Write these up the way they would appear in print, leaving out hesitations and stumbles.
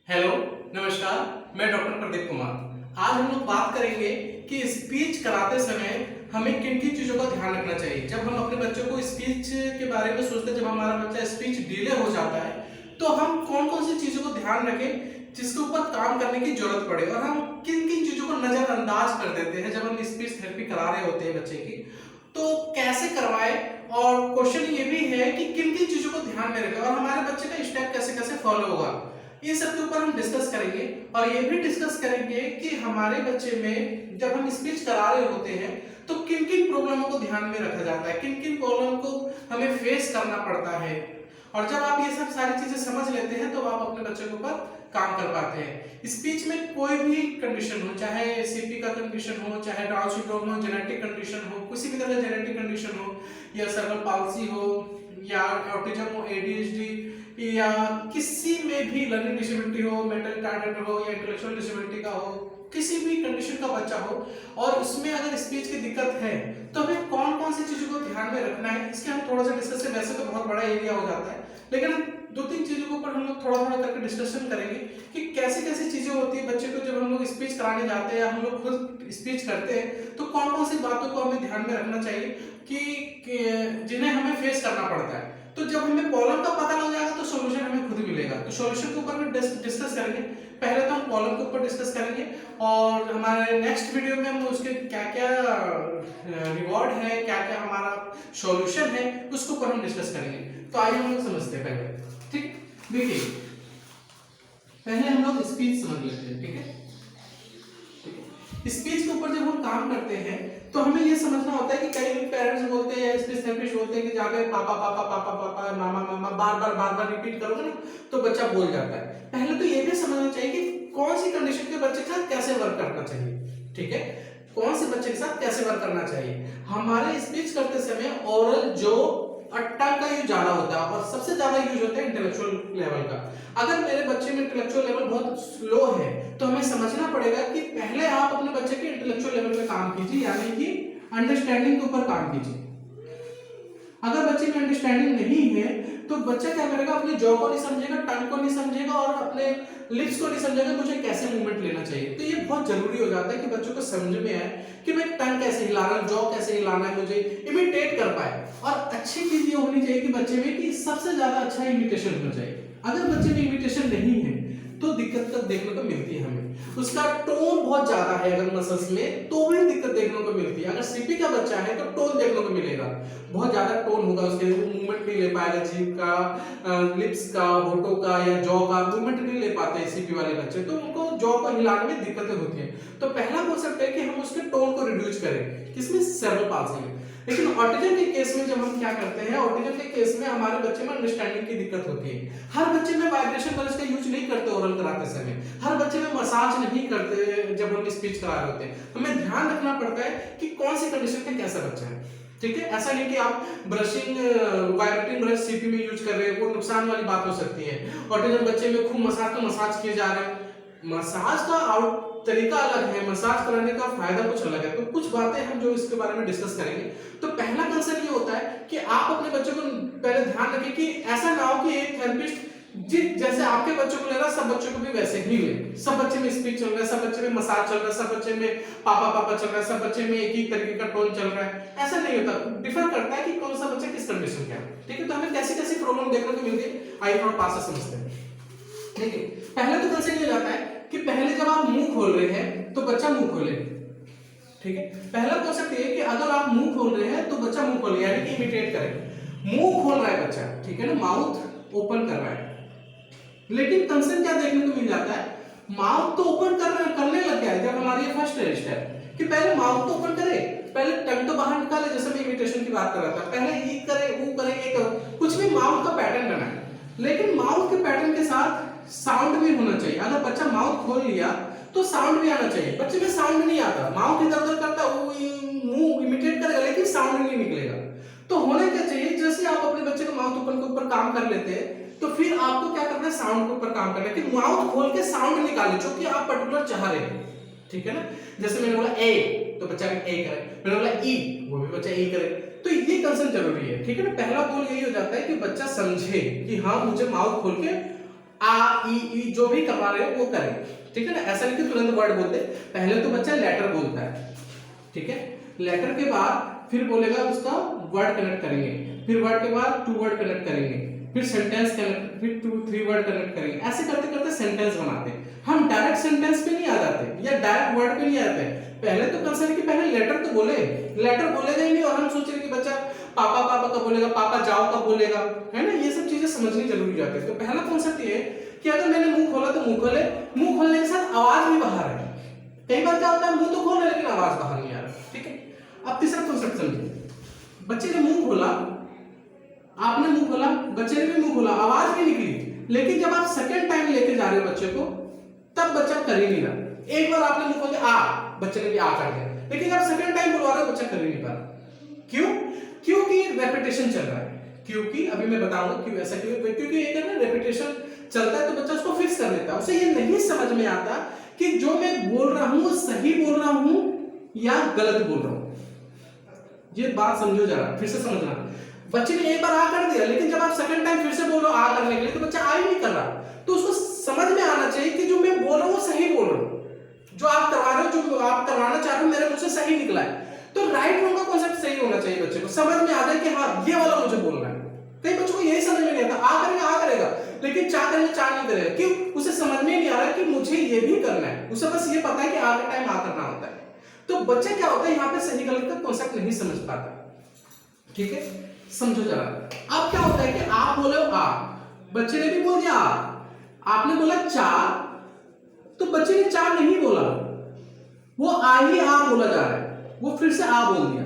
Hello, नमस्कार। मैं doctor Pradeep Kumar. आज हम लोग बात करेंगे कि स्पीच कराते समय हमें किन किन चीज़ों का ध्यान रखना चाहिए। जब हम अपने बच्चों को स्पीच के बारे में सोचते हैं, जब हमारा बच्चा स्पीच डिले हो जाता है, तो हम कौन कौन सी चीज़ों को ध्यान रखें जिसके ऊपर काम करने की जरूरत पड़े, और हम किन किन चीज़ों को नज़रअंदाज कर देते हैं जब हम स्पीच थेरेपी करा रहे होते हैं बच्चे की, तो कैसे करवाए। और क्वेश्चन ये भी है कि किन किन चीज़ों को ध्यान में रखें और हमारे बच्चे का स्टेप कैसे कैसे फॉलो होगा। ये सब के ऊपर हम डिस्कस करेंगे। और ये भी डिस्कस करेंगे कि हमारे बच्चे में जब हम स्पीच करा रहे होते हैं तो किन किन प्रॉब्लमों को ध्यान में रखा जाता है, किन किन प्रॉब्लम को हमें फेस करना पड़ता है। और जब आप ये सब सारी चीजें समझ लेते हैं तो आप अपने बच्चे के ऊपर काम कर पाते हैं। स्पीच में कोई भी कंडीशन हो, चाहे सीपी का कंडीशन हो, चाहे डाउन सिंड्रोम हो, जेनेटिक कंडीशन हो, किसी भी तरह जेनेटिक कंडीशन हो, या सर्वल पाल्सी हो, या ऑटिज्म हो, एडीएचडी, या किसी में भी लर्निंग डिसेबिलिटी हो, मेंटल रिटार्डेड हो, या इंटेलेक्चुअल डिसेबिलिटी का हो, किसी भी कंडीशन का बच्चा हो, और उसमें अगर स्पीच की दिक्कत है तो हमें कौन कौन सी चीजों को ध्यान में रखना है, इसके हम थोड़ा सा डिस्कस करें। वैसे तो बहुत बड़ा एरिया हो जाता है, लेकिन हम दो तीन चीजों के ऊपर हम लोग थोड़ा थोड़ा करके डिस्कशन करेंगे कि कैसे कैसे चीजें होती है बच्चे को जब हम लोग स्पीच कराने जाते हैं या हम लोग खुद स्पीच करते हैं, तो कौन कौन सी बातों को हमें ध्यान में रखना चाहिए कि जिन्हें हमें फेस करना पड़ता है। तो जब हमें प्रॉब्लम का पता लग जाएगा तो सॉल्यूशन हमें खुद मिलेगा। तो सॉल्यूशन के ऊपर भी डिस्कस करेंगे। पहले तो हम प्रॉब्लम के ऊपर डिस्कस करेंगे, और हमारे नेक्स्ट वीडियो में हम उसके क्या क्या रिवॉर्ड है, क्या क्या हमारा सॉल्यूशन है, उसके ऊपर हम डिस्कस करेंगे। तो आइए हम लोग समझते हैं पहले। ठीक, देखिए पहले हम लोग स्पीच समझ लेते हैं। ठीक है, स्पीच के ऊपर जब हम काम करते हैं तो हमें ये समझना होता है कि कई पेरेंट्स बोलते हैं, स्पीच थेरेपिस्ट बोलते हैं कि जाके पापा पापा पापा पापा मामा मामा बार बार रिपीट करोगे ना तो बच्चा बोल जाता है। पहले तो ये भी समझना चाहिए कि कौन सी कंडीशन के बच्चे के साथ कैसे वर्क करना चाहिए। ठीक है, कौन से बच्चे के साथ कैसे वर्क करना चाहिए। हमारे स्पीच करते समय ओरल जो टंग का यूज ज्यादा होता है, और सबसे ज्यादा यूज होता है इंटेलेक्चुअल लेवल का। अगर मेरे बच्चे में इंटेलेक्चुअल लेवल बहुत स्लो है तो हमें समझना पड़ेगा कि पहले आप अपने बच्चे के इंटेलेक्चुअल लेवल पे काम कीजिए, यानी कि अंडरस्टैंडिंग के ऊपर काम कीजिए। अगर बच्चे में अंडरस्टैंडिंग नहीं है तो बच्चा क्या करेगा, अपने जॉ को नहीं समझेगा, टंग को नहीं समझेगा, और अपने लिप्स को नहीं समझेगा मुझे कैसे मूवमेंट लेना चाहिए। तो ये बहुत जरूरी हो जाता है कि बच्चों को समझ में आए कि मैं टंग कैसे हिलाना है, जॉ कैसे हिलाना है, मुझे इमिटेट कर पाए। और अच्छी चीज ये होनी चाहिए कि बच्चे में कि सबसे ज्यादा अच्छा इमिटेशन होना चाहिए। अगर बच्चे में इमिटेशन नहीं है तो दिक्कत तक देखने को मिलती है हमें। उसका टोन बहुत ज्यादा है अगर मसल्स में तो भी दिक्कत देखने को मिलती है। अगर सीपी का बच्चा है तो टोन देखने को मिलेगा, बहुत ज्यादा टोन होगा, उसके मूवमेंट नहीं ले पाएगा, जीभ का, लिप्स का, होठों का या जॉ का मूवमेंट नहीं ले पाते हैं सीपी वाले बच्चे, तो उनको जॉ को हिलाने में दिक्कतें होती है। तो पहला कॉन्सेप्ट है कि हम उसके टोन को रिड्यूस करें, किसमें, सेरेब्रल पाल्सी में। लेकिन ऑटिज्म के केस में जब हम क्या करते हैं, ऑटिज्म के केस में हमारे बच्चे में अंडरस्टैंडिंग की दिक्कत होती है। हर बच्चे में वाइब्रेशन कलर्स का यूज नहीं करते ओरल कराते समय, हर बच्चे में मसाज नहीं करते जब हम स्पीच करा रहे होते हैं। हमें ध्यान रखना पड़ता है कि कौन सी कंडीशन में कैसा बच्चा है। ठीक है, ऐसा नहीं कि आप ब्रशिंग वाइब्रेटिंग ब्रश सीपी में यूज कर रहे हैं, वो नुकसान वाली बात हो सकती है। ऑटिज्म बच्चे में खूब मसाज किए जा रहे हैं, मसाज का आउट तरीका अलग है, मसाज कराने का फायदा कुछ अलग है। तो कुछ बातें हम जो इसके बारे में डिस्कस करेंगे। तो पहला कंसर्न ये होता है कि आप अपने बच्चों को पहले ध्यान रखें कि ऐसा ना हो कि एक थेरेपिस्ट जैसे आपके बच्चों को ले रहा है सब बच्चों को भी वैसे ही ले। सब बच्चे में स्पीच चल रहा है, सब बच्चे में मसाज चल रहा है, सब बच्चे में पापा पापा चल रहा है, सब बच्चे में एक ही तरीके का टोन चल रहा है, ऐसा नहीं होता। डिफर करता है कि कौन सा बच्चा किस कंडीशन का है। ठीक है, तो हमें कैसी कैसी प्रॉब्लम देखने को मिलती है, आइए थोड़ा पास से समझते हैं। ठीक है, पहले तो कंसर्न ये जाता है कि पहले जब आप मुंह खोल रहे हैं तो बच्चा मुंह खोले। ठीक है, पहला कॉन्सेप्ट ये है कि अगर आप मुंह खोल रहे हैं तो बच्चा मुंह खोले, यानी कि इमिटेट करे। मुंह खोल रहा है बच्चा, ठीक है ना, माउथ ओपन कर रहा है, लेकिन कंसर्न क्या देखने को मिल जाता है, माउथ तो ओपन करने लग गया है। जब हमारी फर्स्ट स्टेज है कि पहले माउथ तो ओपन करे, पहले टंग तो बाहर निकाले, जैसे मैं इमिटेशन की बात कर रहा था, पहले ई करे, ऊ करे, ये करे, कुछ भी माउथ का पैटर्न बनाए, लेकिन माउथ के पैटर्न के साथ साउंड भी होना चाहिए। अगर बच्चा माउथ खोल लिया तो साउंड भी आना चाहिए। बच्चे में साउंड नहीं आता, माउथ इधर उधर करता, वो मुंह इमिटेट करेगा लेकिन साउंड नहीं निकलेगा। तो होना क्या चाहिए, जैसे आप अपने बच्चे को माउथ ओपन के ऊपर काम कर लेते हैं तो फिर आपको क्या करना है, साउंड के ऊपर काम करना है कि माउथ खोल के साउंड निकाले जो कि आप पर्टिकुलर चाह रहे हैं। ठीक है ना, जैसे मैंने बोला ए तो बच्चा ए करे, मैंने बोला ई वो भी बच्चा ई करे। तो ये कंसर्न जरूरी है। ठीक है ना, पहला गोल यही हो जाता है कि बच्चा समझे कि हाँ मुझे माउथ खोल के आ ई जो भी करवा रहे हो वो करें, ठीक है ना। ऐसा नहीं कि तुरंत वर्ड बोलते, पहले तो बच्चा लेटर बोलता है, ठीक है। लेटर के बाद फिर बोलेगा उसका वर्ड कनेक्ट करेंगे, फिर वर्ड के बाद टू वर्ड कनेक्ट करेंगे, फिर सेंटेंस कनेक्ट, फिर 2-3 वर्ड कनेक्ट करेंगे। ऐसे करते करते सेंटेंस बनाते हैं। हम डायरेक्ट सेंटेंस पे नहीं आ जाते या डायरेक्ट वर्ड पे नहीं आते। पहले तो कंसर्न कि पहले लेटर तो बोले, लेटर बोलेगा ही नहीं और हम सोच रहे कि बच्चा पापा पापा कब बोलेगा, पापा जाओ कब बोलेगा, है ना। ये सब चीजें समझनी जरूरी हो जाती है। तो पहला कॉन्सेप्ट ये है कि अगर मैंने मुंह खोला तो मुंह खोले, मुंह खोलने के साथ आवाज भी बाहर है। कई बार क्या होता है मुंह तो खोल रहे लेकिन आवाज बाहर नहीं आ रहा, ठीक है। अब तीसरा कॉन्सेप्ट समझिए, बच्चे ने मुंह खोला, आपने मुंह खोला, बच्चे ने भी मुंह खोला, आवाज भी निकली, लेकिन जब आप सेकंड टाइम लेके जा रहे हो बच्चे को तब बच्चा कर ही नहीं रहा। एक बार आपने मुंह खोल दिया आ, बच्चे ने भी आ कर दिया, लेकिन जब सेकंड टाइम बुलवा रहे हो बच्चा कर ही नहीं पा रहा। क्यों? क्योंकि रेपिटेशन चल रहा है। क्योंकि अभी मैं बताऊंगा क्यों ऐसा क्यों, क्योंकि एक है ना रेपिटेशन चलता है तो बच्चा उसको फिक्स कर लेता है। उसे ये नहीं समझ में आता कि जो मैं बोल रहा हूं वो सही बोल रहा हूं या गलत बोल रहा हूं। ये बात समझो जरा, फिर से समझना। बच्चे ने एक बार आ कर दिया, लेकिन जब आप सेकंड टाइम फिर से बोल रहे हो आ करने के लिए तो बच्चा आ ही नहीं कर रहा। तो उसको समझ में आना चाहिए कि जो मैं बोल रहा हूं वो सही बोल रहा हूं, जो आप करवा रहे हो, जो आप करवाना चाह रहे हो मेरे मुंह से सही निकला है। तो राइट रॉन्ग का कांसेप्ट सही होना चाहिए, बच्चे को समझ में आ जाए कि हाँ ये वाला मुझे बोलना है। कई बच्चों को यही समझ में नहीं आता, आ करेगा लेकिन चा करेगा चा नहीं करेगा। क्यों? उसे समझ में नहीं आ रहा कि मुझे ये भी करना है, उसे बस ये पता है कि आ के टाइम आ करना होता है। तो बच्चा क्या होता है यहाँ पे सही गलत का कांसेप्ट नहीं समझ पाता, ठीक है। समझो जरा, अब क्या होता है कि आप बोले आ, बच्चे ने भी बोल दिया आ, आपने बोला चा, तो बच्चे ने चा नहीं बोला, वो आ ही आ बोला जा रहा है, वो फिर से आ बोल दिया।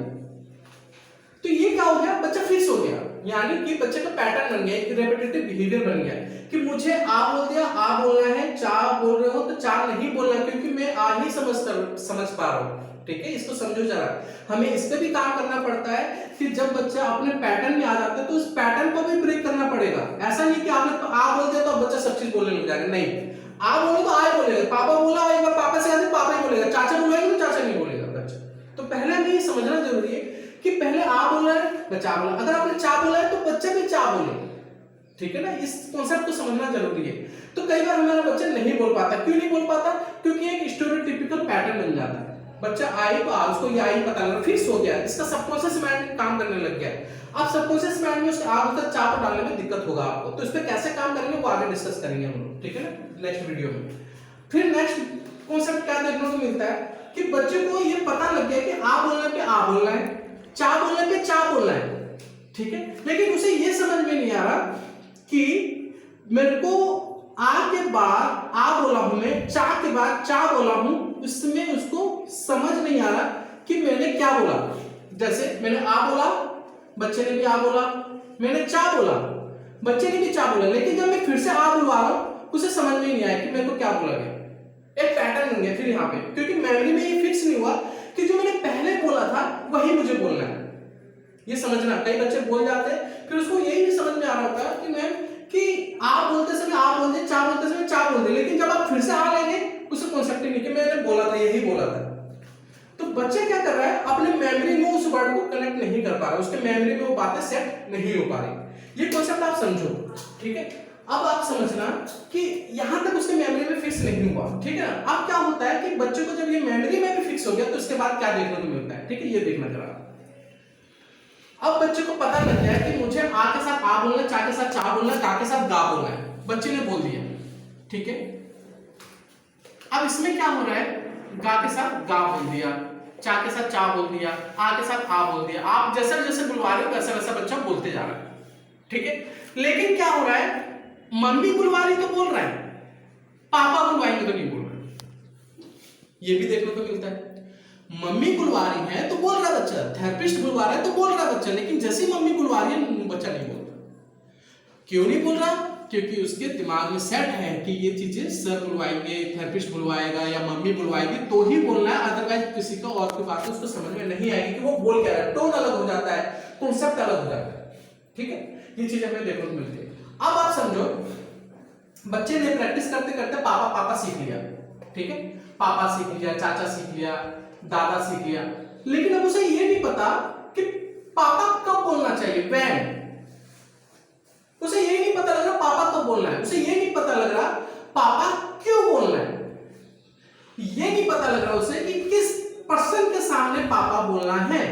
तो ये क्या हो गया, बच्चा फिक्स हो गया, यानी कि बच्चे का पैटर्न बन गया, एक रेपिटेटिव बिहेवियर बन गया कि मुझे आ बोल दिया, आ बोलना है, चा बोल रहे हो तो चा नहीं बोलना, क्योंकि मैं आ ही समझ पा रहा हूं, ठीक है। इसको समझो जरा, हमें इस पे भी काम करना पड़ता है कि जब बच्चा अपने पैटर्न में आ जाता है तो उस पैटर्न को भी ब्रेक करना पड़ेगा। ऐसा नहीं कि आपने आ बोल दिया तो अब बच्चा सब चीज बोलने लग जाएगा, नहीं। आ बोले तो आ ही बोलेगा, पापा बोला एक बार पापा से आते पापा ही बोलेगा, चाचा बुलाएंगे तो चाचा नहीं बोलेगा बच्चा। तो पहले हमें ये समझना जरूरी है कि पहले आ बोला है बच्चा बोला, अगर आपने चा बोला है तो बच्चा भी चा बोले, ठीक है ना। इस कॉन्सेप्ट को समझना जरूरी है। तो कई बार हमारा बच्चा नहीं बोल पाता, क्यों नहीं बोल पाता? क्योंकि एक स्टेरियोटाइपिकल पैटर्न बन जाता है। बच्चा आई तो आ, उसको ये आई पता लगा, फिक्स हो गया, इसका सबकॉन्शियस माइंड काम करने लग गया। अब सबकॉन्शियस माइंड में उसके आ मतलब चा को डालने में दिक्कत होगा आपको, तो इस पे कैसे काम करेंगे वो आगे डिस्कस करेंगे हम लोग, ठीक है ना, नेक्स्ट वीडियो में। फिर नेक्स्ट कॉन्सेप्ट क्या देखने को मिलता है कि बच्चे को ये पता लग गया कि आ बोलने पे आ बोलना है, चा बोलने पे चा बोलना है, ठीक है। लेकिन उसे ये समझ में नहीं आ रहा कि मेरे को आ के बाद आ बोला हूं मैं, चा के बाद चा बोला हूं, इसमें उसको समझ नहीं आ रहा कि मैंने क्या बोला। जैसे मैंने आ बोला, बच्चे ने भी आ बोला, मैंने चा बोला, बच्चे ने भी चा बोला, लेकिन जब मैं फिर से आ बुलवा रहा हूं उसे समझ में नहीं आया कि मेरे को क्या बोला गया। एक पैटर्न बन गया फिर यहाँ पे, क्योंकि मेमोरी में ये फिक्स नहीं हुआ कि जो मैंने पहले बोला था वही मुझे बोलना है। ये समझना, कई बच्चे बोल जाते हैं फिर उसको यही नहीं समझ में आ रहा होता कि मैं कि आ बोलते समय आ बोल दे, चा बोलते समय चा बोल दे, लेकिन जब आप फिर से आ लेंगे उसे कॉन्सेप्ट नहीं कि मैंने बोला था यही बोला था। तो बच्चे क्या कर रहा है, अपने मेमोरी में उस वर्ड को कनेक्ट नहीं कर पा रहा, उसके मेमोरी में वो बातें सेट नहीं हो पा रही। ये कॉन्सेप्ट आप समझो, ठीक है। अब आप समझना कि यहां तक उसके मेमोरी में फिक्स नहीं हुआ, ठीक है ना। अब क्या होता है कि बच्चे को जब ये मेमोरी में भी फिक्स हो गया तो उसके बाद क्या देखने को मिलता है, ठीक है, ये देखना जरा। अब बच्चे को पता लग गया कि मुझे आ के साथ आ बोलना, चा के साथ चा बोलना, गा के साथ गा बोलना है, बच्चे ने बोल दिया, ठीक है। अब इसमें क्या हो रहा है, गा के साथ गा बोल दिया, चा के साथ चा बोल दिया, आ के साथ आ बोल दिया। आप जैसे जैसे बुलवा रहे हो वैसा वैसा बच्चा बोलते जा रहा है, ठीक है। लेकिन क्या हो रहा है, मम्मी बुलवा रही तो बोल रहा है, पापा बुलवाएंगे तो नहीं बोल रहा। ये भी देखने को मिलता है, मम्मी बुलवा रही है तो बोल रहा बच्चा, थेरेपिस्ट बुलवा रहा है तो बोल रहा बच्चा, लेकिन जैसे ही मम्मी बुलवा रही है बच्चा नहीं बोलता। क्यों नहीं बोल रहा? क्योंकि उसके दिमाग में सेट है कि ये चीजें सर बुलवाएंगे, थेरेपिस्ट बुलवाएगा या मम्मी बुलवाएगी तो ही बोलना है, अदरवाइज किसी का और की बात उसको समझ में नहीं आएगी कि वो बोल क्या रहा है। टोन अलग हो जाता है, कॉन्सेप्ट अलग हो जाता है, ठीक है। ये चीज हमें देखने को मिलती है। अब आप समझो, बच्चे ने प्रैक्टिस करते करते पापा पापा सीख लिया, ठीक है, पापा सीख लिया, चाचा सीख लिया, दादा सीख लिया, लेकिन अब उसे ये नहीं पता कि पापा कब बोलना चाहिए, व्हेन। उसे ये नहीं पता लग रहा पापा कब बोलना है, उसे ये नहीं पता लग रहा पापा क्यों बोलना है, ये नहीं पता लग रहा उसे कि किस पर्सन के सामने पापा बोलना है।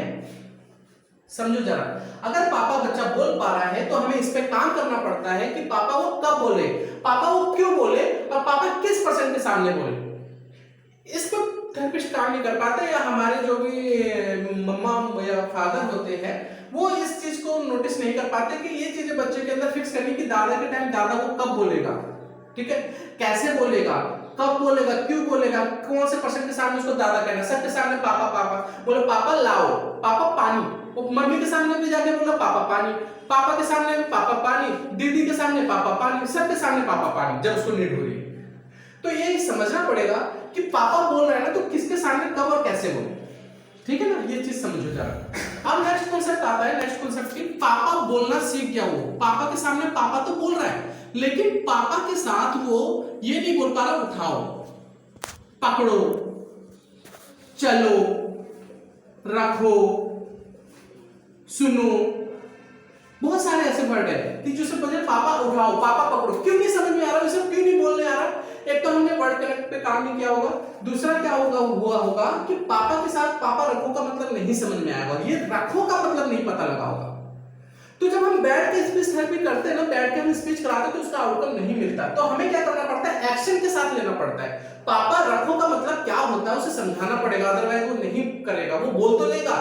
समझो जरा, अगर पापा बच्चा बोल पा रहा है तो हमें इस पे काम करना पड़ता है कि पापा वो कब बोले, पापा वो क्यों बोले और पापा किस पर्सन के सामने बोले। इस पर थेरेपिस्ट काम नहीं कर पाते, या हमारे जो भी मम्मा या फादर होते हैं वो इस चीज को नोटिस नहीं कर पाते कि ये चीजें बच्चे के अंदर फिक्स करनी कि दादा के टाइम दादा को कब बोलेगा, ठीक है, कैसे बोलेगा, कब बोलेगा, क्यों बोलेगा, कौन से पर्सन के सामने उसको दादा कहना, सबके सामने पापा पापा बोले, पापा लाओ, पापा पानी, वो मम्मी के सामने भी जाके बोला पापा पानी, पापा के सामने भी पापा पानी, दीदी के सामने पापा पानी, सबके सामने पापा पानी जब उसको नीड हो रही है। तो ये समझना पड़ेगा कि पापा बोल रहे हैं ना तो किसके सामने कब और कैसे बोले, ठीक है ना, ये चीज समझो जरा। अब नेक्स्ट कॉन्सेप्ट आता है, नेक्स्ट कॉन्सेप्ट की पापा बोलना सीख गया, वो पापा के सामने पापा तो बोल रहा है लेकिन पापा के साथ वो ये नहीं बोल पा रहा उठाओ, पकड़ो, चलो, रखो, सुनो, बहुत सारे ऐसे वर्ड है कि जो सब बोले पापा उठाओ, पापा पकड़ो, क्यों नहीं समझ में आ रहा, उसे क्यों नहीं बोलने आ रहा। एक तो हमने वर्ड कनेक्ट पे काम नहीं किया होगा, दूसरा क्या होगा हुआ होगा कि पापा के साथ पापा रखो का मतलब नहीं समझ में आएगा, ये रखो का मतलब नहीं पता लगा होगा। तो जब हम बैठ के स्पीच थेरेपी करते हैं ना, बैठ के हम स्पीच कराते हैं तो उसका आउटकम नहीं मिलता, तो हमें क्या करना पड़ता है, एक्शन के साथ लेना पड़ता है। पापा रखो का मतलब क्या होता है उसे समझाना पड़ेगा, अदरवाइज वो नहीं करेगा, वो बोल तो लेगा,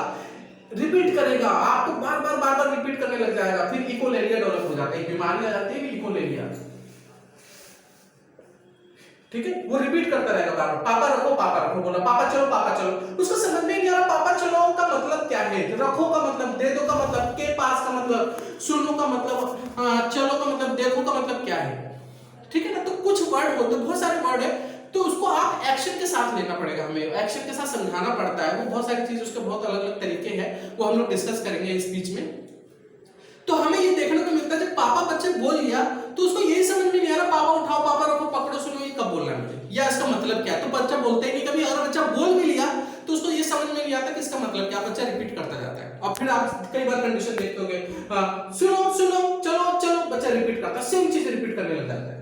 रिपीट करेगा, आपको बार बार रिपीट करने लग जाएगा, फिर इकोलेलिया डेवलप हो जाता है, बीमारी आ जाती है इकोलेलिया, ठीक है, वो रिपीट करता रहेगा बार बार, पापा रखो बोला, पापा चलो, उसको समझ में नहीं आ रहा पापा चलो का मतलब क्या है, रखो का मतलब, दे दो का मतलब, के पास का मतलब, सुनो का मतलब, चलो का मतलब, देखो का मतलब क्या है, ठीक है ना। तो कुछ वर्ड होते, बहुत सारे वर्ड है, तो उसको आप एक्शन के साथ लेना पड़ेगा, हमें एक्शन के साथ समझाना पड़ता है, वो बहुत सारी चीज, उसके बहुत अलग अलग तरीके हैं, वो हम लोग डिस्कस करेंगे इस बीच में। तो हमें ये देखने को मिलता है जब पापा बच्चे बोल लिया तो उसको यही समझ में नहीं आ रहा पापा उठाओ, पापा रखो, पकड़ो, सुनो, ये कब बोलना है मुझे, या इसका मतलब क्या है। तो बच्चा बोलते ही नहीं, कभी अगर बच्चा बोल भी लिया तो उसको ये समझ में नहीं आता कि इसका मतलब क्या, बच्चा रिपीट करता जाता है। और फिर आप कई बार कंडीशन देखते होंगे, सुनो, चलो, बच्चा रिपीट करता है, सेम चीज रिपीट करने लग जाता है,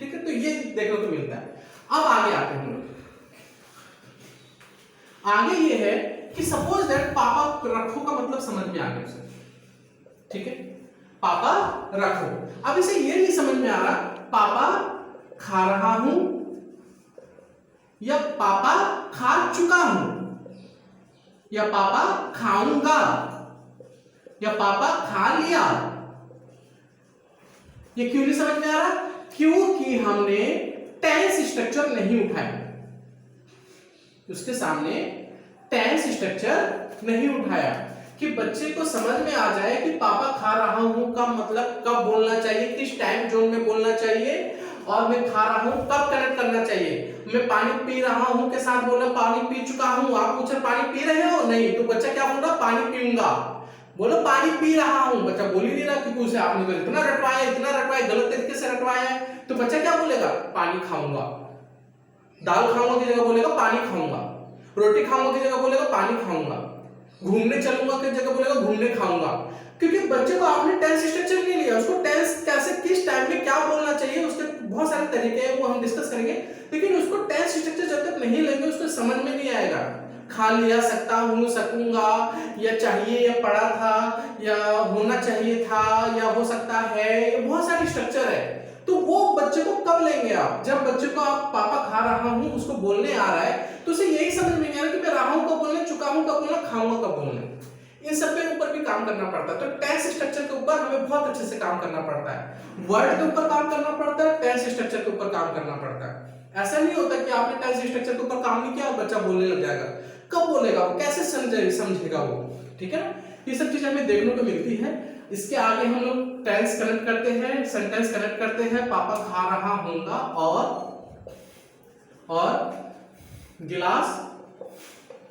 ठीक है। तो ये देखने को मिलता है। अब आगे आते हैं हम लोग, आगे ये है कि सपोज दैट पापा रखो का मतलब समझ में आ गया उसे, ठीक है, पापा रखो। अब इसे ये नहीं समझ में आ रहा पापा खा रहा हूं या पापा खा चुका हूं या पापा खाऊंगा या पापा खा लिया, ये क्यों नहीं समझ में आ रहा, क्योंकि हमने टेंस स्ट्रक्चर नहीं उठाया, उसके सामने टेंस स्ट्रक्चर नहीं उठाया कि बच्चे को समझ में आ जाए कि पापा खा रहा हूं का मतलब कब बोलना चाहिए, किस टाइम जोन में बोलना चाहिए, और मैं खा रहा हूं कब कनेक्ट करना चाहिए। मैं पानी पी रहा हूं के साथ बोला पानी पी चुका हूं, आप पूछे पानी पी रहे हो, नहीं, तो बच्चा क्या बोल रहा, पानी पीऊंगा, बोलो पानी पी रहा हूं, बच्चा बोल ही नहीं रहा क्योंकि उसे आपने तो इतना रटवाया, गलत तरीके से रटवाया है, तो बच्चा क्या बोलेगा, पानी खाऊंगा। दाल खाऊंगा की जगह बोलेगा पानी खाऊंगा, रोटी खाऊंगा की जगह बोलेगा पानी खाऊंगा, घूमने चलूंगा की जगह बोलेगा घूमने खाऊंगा, क्योंकि बच्चे को आपने टेंस स्ट्रक्चर नहीं लिया, उसको टेंस कैसे, किस टाइम में क्या बोलना चाहिए, उसके बहुत सारे तरीके हैं, वो हम डिस्कस करेंगे, लेकिन उसको टेंस स्ट्रक्चर जब तक नहीं लेंगे उसको समझ में नहीं आएगा। खा लिया, सकता हूं, सकूंगा, या चाहिए, या पड़ा था, या होना चाहिए था, या हो सकता है, बहुत सारे स्ट्रक्चर है। तो वो बच्चे को कब लेंगे आप, जब बच्चे को आप पापा खा रहा हूं उसको बोलने आ रहा है तो उसे यही समझ में नहीं आ रहा कि मैं रहा हूं कब बोलना, चुका हूं कब बोलना, खाऊंगा कब बोलना, इन सब के ऊपर भी काम करना पड़ता है। तो टेंस स्ट्रक्चर के ऊपर हमें बहुत अच्छे से काम करना पड़ता है, वर्ड के ऊपर काम करना पड़ता है, टेंस स्ट्रक्चर के ऊपर काम करना पड़ता है। ऐसा नहीं होता कि आपने टेंस स्ट्रक्चर के ऊपर काम नहीं किया और बच्चा बोलने लग जाएगा, कब बोलेगा वो, कैसे समझेगा वो, ठीक है ना। ये सब चीजें हमें देखने को मिलती है। इसके आगे हम लोग टेंस कनेक्ट करते हैं, सेंटेंस कनेक्ट करते हैं, पापा खा रहा हूंगा और गिलास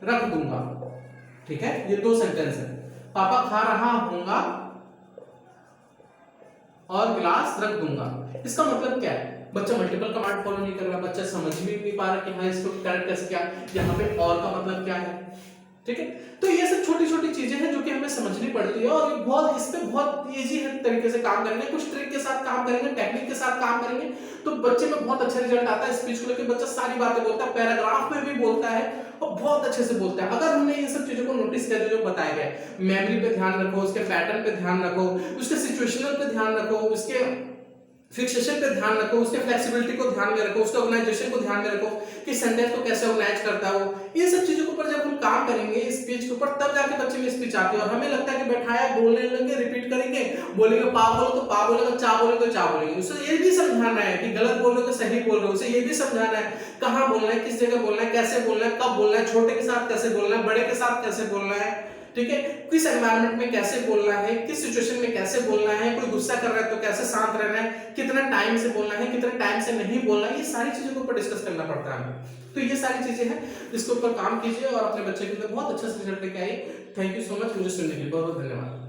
रख दूंगा, ठीक है, ये दो सेंटेंस है, पापा खा रहा हूंगा और गिलास रख दूंगा। इसका मतलब क्या है, बच्चा मल्टीपल कमांड फॉलो नहीं कर रहा, बच्चा समझ भी नहीं पा रहा कि हाँ इसको करेक्ट कैसे, क्या यहाँ पे और का मतलब क्या है, ठीक है। तो ये सब छोटी छोटी चीजें हैं जो कि हमें समझनी पड़ती है, और बहुत इस पे बहुत इजी तरीके से काम करेंगे, कुछ ट्रिक के साथ काम करेंगे, टेक्निक के साथ काम करेंगे, तो बच्चे में बहुत अच्छा रिजल्ट आता है। स्पीच को लेकर बच्चा सारी बातें बोलता है, पैराग्राफ में भी बोलता है और बहुत अच्छे से बोलता है। अगर हमने ये सब चीजों को नोटिस किया जो बताया गया है, मेमोरी पे ध्यान रखो, उसके पैटर्न पे ध्यान रखो, उसके सिचुएशनल पे ध्यान रखो, उसके फिक्सेशन पे ध्यान रखो, उसके फ्लेक्सिबिलिटी को ध्यान में रखो, उसके ऑर्गेनाइजेशन को ध्यान में रखो कि सेंटेंस को कैसे ऑर्गेनाइज करता है वो। इन सब चीजों के ऊपर जब हम काम करेंगे स्पीच के ऊपर, तब जाके बच्चे में स्पीच आती है। और हमें लगता है कि बैठाया बोलने लगेंगे, रिपीट करेंगे, बोलेंगे पा बोलो तो पा बोलेगा, चा बोले तो चा बोलेंगे। उसे ये भी समझाना है कि गलत बोल रहे हो तो सही बोल रहे हो, उसे ये भी समझाना है कहाँ बोलना है, किस जगह बोलना है, कैसे बोलना है, कब बोलना है, छोटे के साथ कैसे बोलना है, बड़े के साथ कैसे बोलना है, ठीक है, किस एनवायरनमेंट में कैसे बोलना है, किस सिचुएशन में कैसे बोलना है, कोई गुस्सा कर रहा है तो कैसे शांत रहना है, कितना टाइम से बोलना है, कितने टाइम से नहीं बोलना है, ये सारी चीजों के ऊपर डिस्कस करना पड़ता है हमें। तो ये सारी चीजें हैं जिसके ऊपर काम कीजिए और अपने बच्चे के अंदर बहुत अच्छा रिजल्ट लेके आइए। थैंक यू सो मच मुझे सुनने के लिए, बहुत बहुत धन्यवाद।